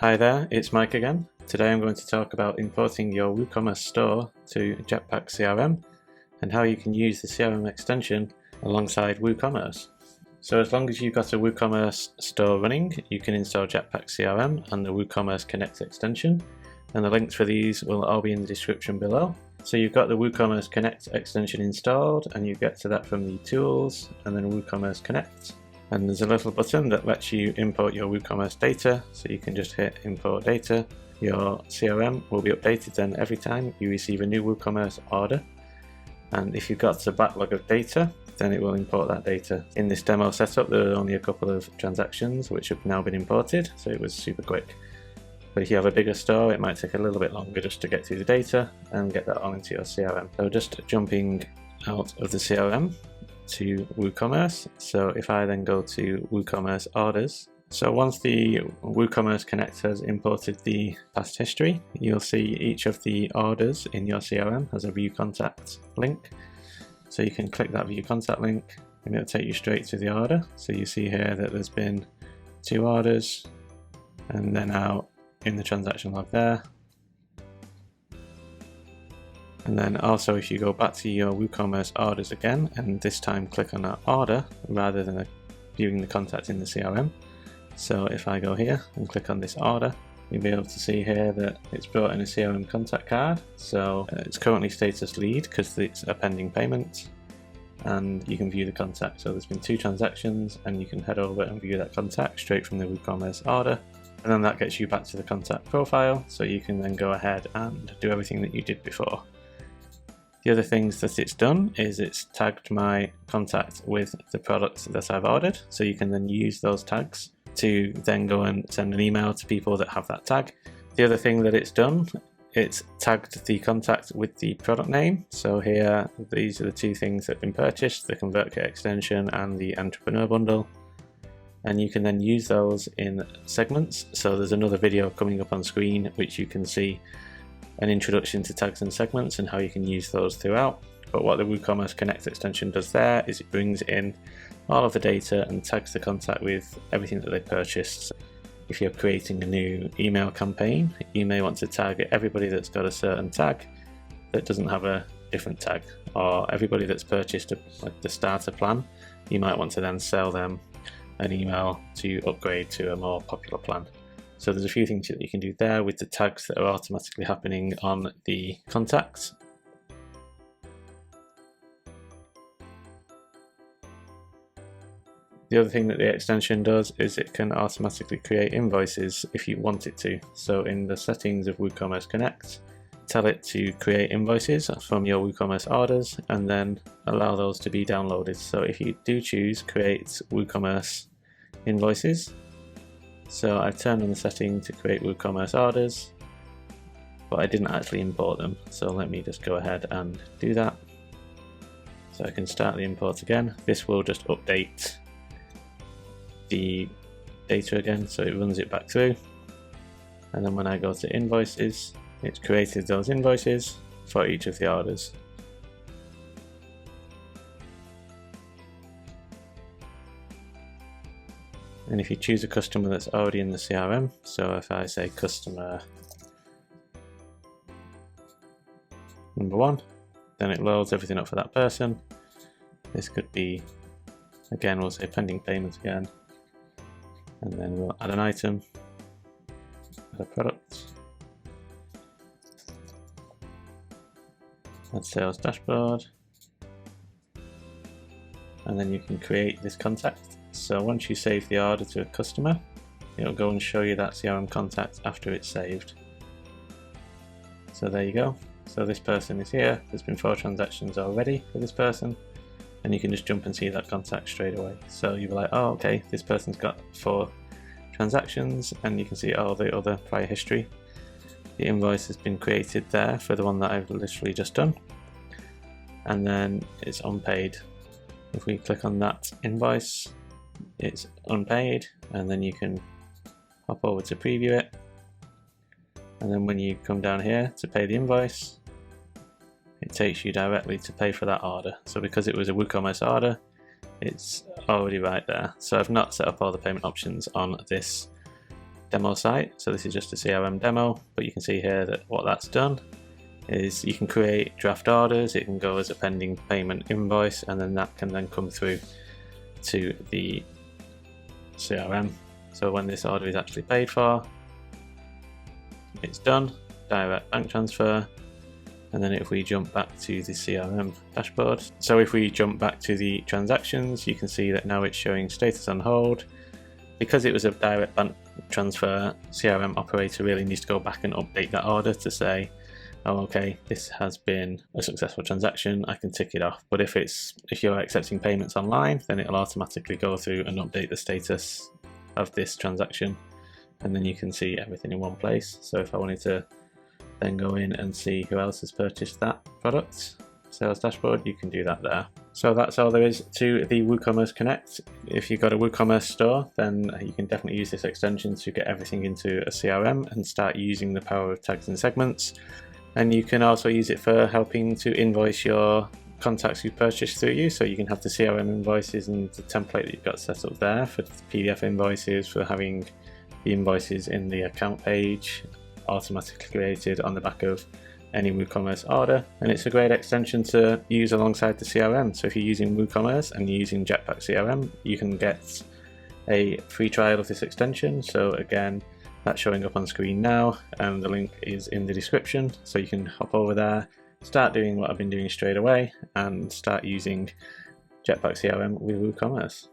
Hi there, it's Mike again. Today I'm going to talk about importing your WooCommerce store to Jetpack CRM and how you can use the CRM extension alongside WooCommerce. So as long as you've got a WooCommerce store running, you can install Jetpack CRM and the WooCommerce Connect extension, and the links for these will all be in the description below. So you've got the WooCommerce Connect extension installed, and you get to that from the Tools and then WooCommerce Connect. And there's a little button that lets you import your WooCommerce data, so you can just hit import data. Your CRM will be updated then every time you receive a new WooCommerce order, and if you've got a backlog of data, then it will import that data. In this demo setup there are only a couple of transactions which have now been imported, so it was super quick. But if you have a bigger store, it might take a little bit longer just to get through the data and get that all into your CRM. So just jumping out of the CRM to WooCommerce. So if I then go to WooCommerce orders, so once the WooCommerce Connect has imported the past history, you'll see each of the orders in your CRM has a view contact link. So you can click that view contact link and it'll take you straight to the order. So you see here that there's been 2 orders, and they're now in the transaction log there. And then also if you go back to your WooCommerce orders again, and this time click on that order rather than viewing the contact in the CRM. So if I go here and click on this order, you'll be able to see here that it's brought in a CRM contact card. So it's currently status lead because it's a pending payment, and you can view the contact. So there's been 2 transactions, and you can head over and view that contact straight from the WooCommerce order. And then that gets you back to the contact profile, so you can then go ahead and do everything that you did before. The other things that it's done is it's tagged my contact with the product that I've ordered, so you can then use those tags to then go and send an email to people that have that tag. The other thing that it's done, it's tagged the contact with the product name. So here, these are the 2 things that have been purchased, the ConvertKit extension and the Entrepreneur Bundle. And you can then use those in segments. So there's another video coming up on screen which you can see an introduction to tags and segments and how you can use those throughout. But what the WooCommerce Connect extension does there is it brings in all of the data and tags the contact with everything that they purchased. If you're creating a new email campaign, you may want to target everybody that's got a certain tag that doesn't have a different tag, or everybody that's purchased like the starter plan, you might want to then sell them an email to upgrade to a more popular plan. So there's a few things that you can do there with the tags that are automatically happening on the contacts. The other thing that the extension does is it can automatically create invoices if you want it to. So in the settings of WooCommerce Connect, tell it to create invoices from your WooCommerce orders and then allow those to be downloaded. So if you do choose create WooCommerce invoices, so I've turned on the setting to create WooCommerce orders, but I didn't actually import them. So let me just go ahead and do that. So I can start the import again. This will just update the data again, so it runs it back through. And then when I go to invoices, it's created those invoices for each of the orders. And if you choose a customer that's already in the CRM, so if I say customer number 1, then it loads everything up for that person. This could be, again, we'll say pending payment again, and then we'll add an item, add a product, add sales dashboard, and then you can create this contact. So once you save the order to a customer, it'll go and show you that CRM contact after it's saved. So there you go. So this person is here. There's been 4 transactions already for this person, and you can just jump and see that contact straight away. So you'll be like, oh, okay, this person's got 4 transactions, and you can see all the other prior history. The invoice has been created there for the one that I've literally just done, and then it's unpaid. If we click on that invoice, it's unpaid, and then you can hop over to preview it, and then when you come down here to pay the invoice, it takes you directly to pay for that order. So because it was a WooCommerce order, it's already right there. So I've not set up all the payment options on this demo site. So this is just a CRM demo, but you can see here that what that's done is you can create draft orders. It can go as a pending payment invoice, and then that can then come through to the CRM. So when this order is actually paid for, it's done, direct bank transfer. And then if we jump back to the CRM dashboard, so if we jump back to the transactions, you can see that now it's showing status on hold. Because it was a direct bank transfer, CRM operator really needs to go back and update that order to say, oh, okay, this has been a successful transaction, I can tick it off. But if you're accepting payments online, then it'll automatically go through and update the status of this transaction, and then you can see everything in one place. So if I wanted to then go in and see who else has purchased that product, sales dashboard, you can do that there. So that's all there is to the WooCommerce Connect. If you've got a WooCommerce store, then you can definitely use this extension to get everything into a CRM and start using the power of tags and segments. And you can also use it for helping to invoice your contacts who purchased through you. So you can have the CRM invoices and the template that you've got set up there for the PDF invoices, for having the invoices in the account page automatically created on the back of any WooCommerce order. And it's a great extension to use alongside the CRM. So if you're using WooCommerce and you're using Jetpack CRM, you can get a free trial of this extension. So again, that's showing up on screen now, and the link is in the description. So you can hop over there, start doing what I've been doing straight away, and start using Jetpack CRM with WooCommerce.